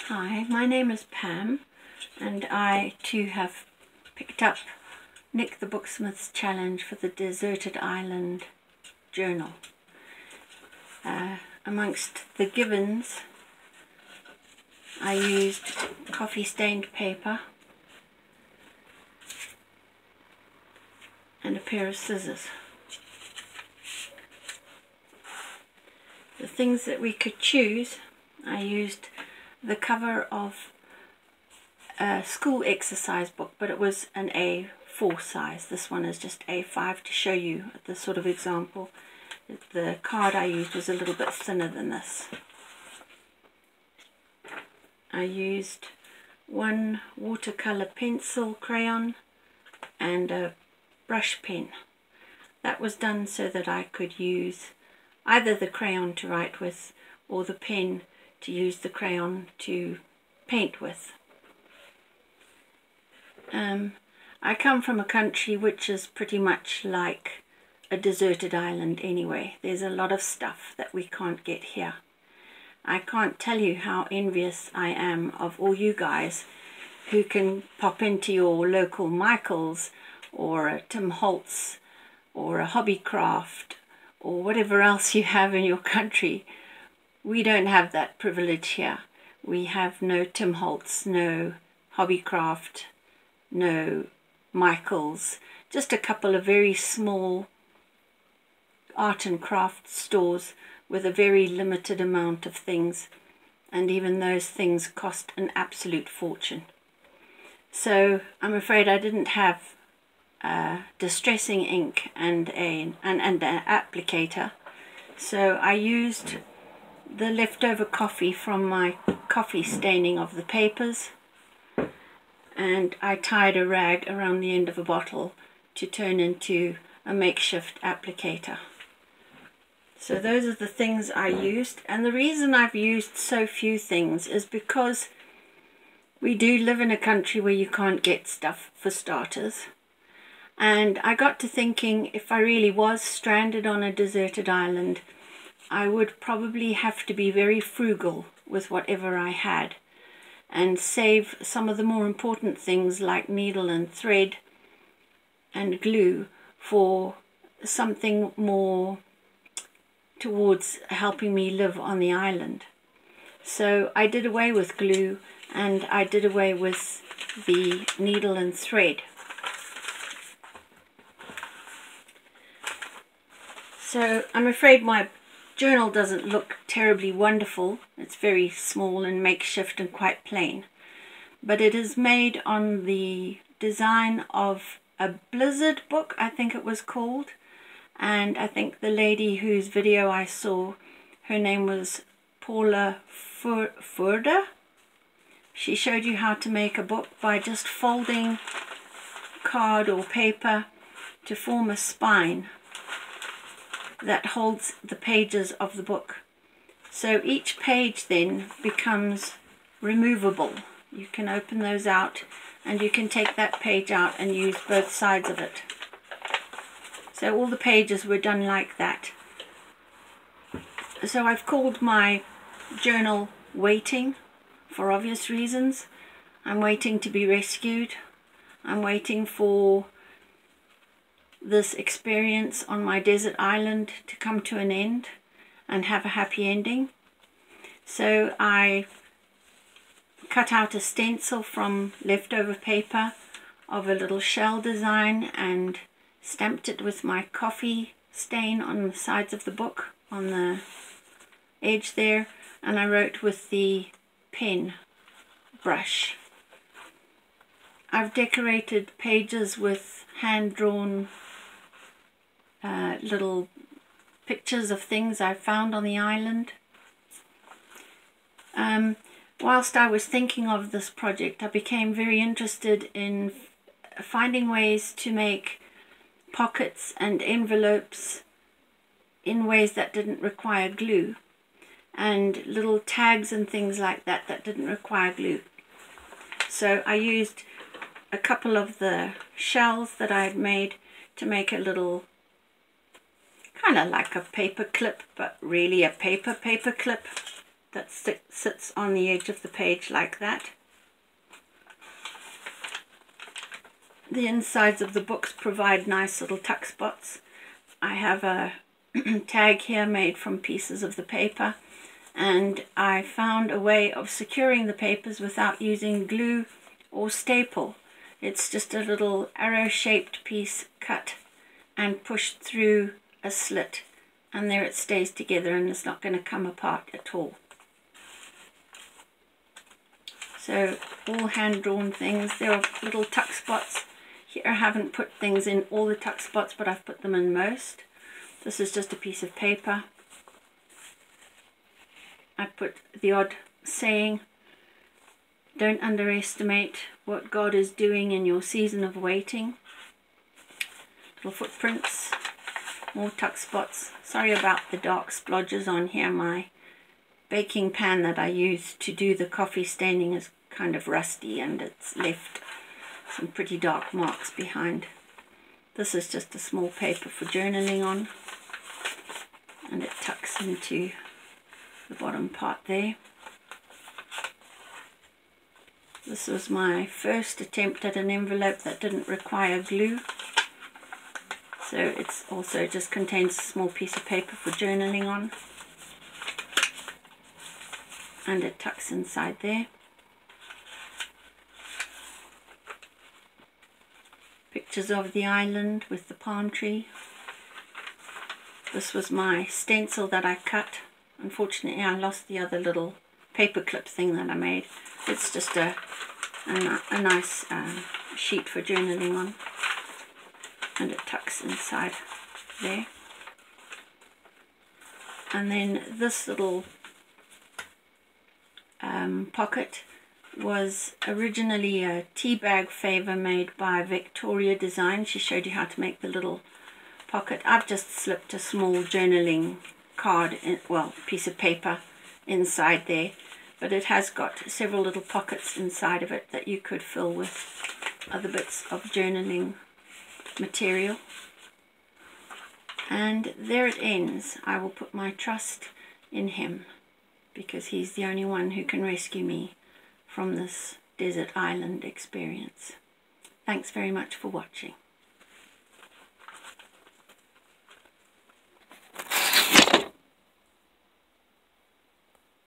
Hi, my name is Pam, and I too have picked up Nick the Booksmith's challenge for the Deserted Island journal. Amongst the givens, I used coffee stained paper and a pair of scissors. The things that we could choose, I used the cover of a school exercise book, but it was an A4 size. This one is just A5 to show you the sort of example. The card I used was a little bit thinner than this. I used one watercolor pencil crayon and a brush pen. That was done so that I could use either the crayon to write with or the pen to use the crayon to paint with. I come from a country which is pretty much like a deserted island anyway. There's a lot of stuff that we can't get here. I can't tell you how envious I am of all you guys who can pop into your local Michael's or a Tim Holtz or a Hobbycraft or whatever else you have in your country. We don't have that privilege here. We have no Tim Holtz, no Hobbycraft, no Michael's, just a couple of very small art and craft stores with a very limited amount of things, and even those things cost an absolute fortune. So I'm afraid I didn't have distressing ink and an applicator, so I used the leftover coffee from my coffee staining of the papers, and I tied a rag around the end of a bottle to turn into a makeshift applicator. So those are the things I used, and the reason I've used so few things is because we do live in a country where you can't get stuff for starters. And I got to thinking, if I really was stranded on a deserted island, I would probably have to be very frugal with whatever I had and save some of the more important things like needle and thread and glue for something more towards helping me live on the island. So I did away with glue and I did away with the needle and thread. So I'm afraid my journal doesn't look terribly wonderful. It's very small and makeshift and quite plain. But it is made on the design of a Blizzard book, I think it was called. And I think the lady whose video I saw, her name was Paula Furda. She showed you how to make a book by just folding card or paper to form a spine that holds the pages of the book. So each page then becomes removable. You can open those out and you can take that page out and use both sides of it. So all the pages were done like that. So I've called my journal Waiting for obvious reasons. I'm waiting to be rescued. I'm waiting for this experience on my desert island to come to an end and have a happy ending. So I cut out a stencil from leftover paper of a little shell design and stamped it with my coffee stain on the sides of the book, on the edge there, and I wrote with the pen brush. I've decorated pages with hand-drawn little pictures of things I found on the island. Whilst I was thinking of this project, I became very interested in finding ways to make pockets and envelopes in ways that didn't require glue, and little tags and things like that that didn't require glue. So I used a couple of the shells that I had made to make a little, kind of like a paper clip, but really a paper clip that sits on the edge of the page like that. The insides of the books provide nice little tuck spots. I have a tag here made from pieces of the paper, and I found a way of securing the papers without using glue or staple. It's just a little arrow-shaped piece cut and pushed through a slit, and there it stays together and it's not going to come apart at all. So all hand-drawn things. There are little tuck spots. Here I haven't put things in all the tuck spots, but I've put them in most. This is just a piece of paper. I put the odd saying, don't underestimate what God is doing in your season of waiting. Little footprints, more tuck spots. Sorry about the dark splodges on here. My baking pan that I use to do the coffee staining is kind of rusty, and it's left some pretty dark marks behind. This is just a small paper for journaling on, and it tucks into the bottom part there. This was my first attempt at an envelope that didn't require glue. So it's also just contains a small piece of paper for journaling on. And it tucks inside there. Pictures of the island with the palm tree. This was my stencil that I cut. Unfortunately, I lost the other little paper clip thing that I made. It's just a nice sheet for journaling on. And it tucks inside there. And then this little pocket was originally a tea bag favor made by Victoria Design. She showed you how to make the little pocket. I've just slipped a small journaling card, piece of paper inside there, but it has got several little pockets inside of it that you could fill with other bits of journaling material. And there it ends. I will put my trust in him, because he's the only one who can rescue me from this desert island experience. Thanks very much for watching.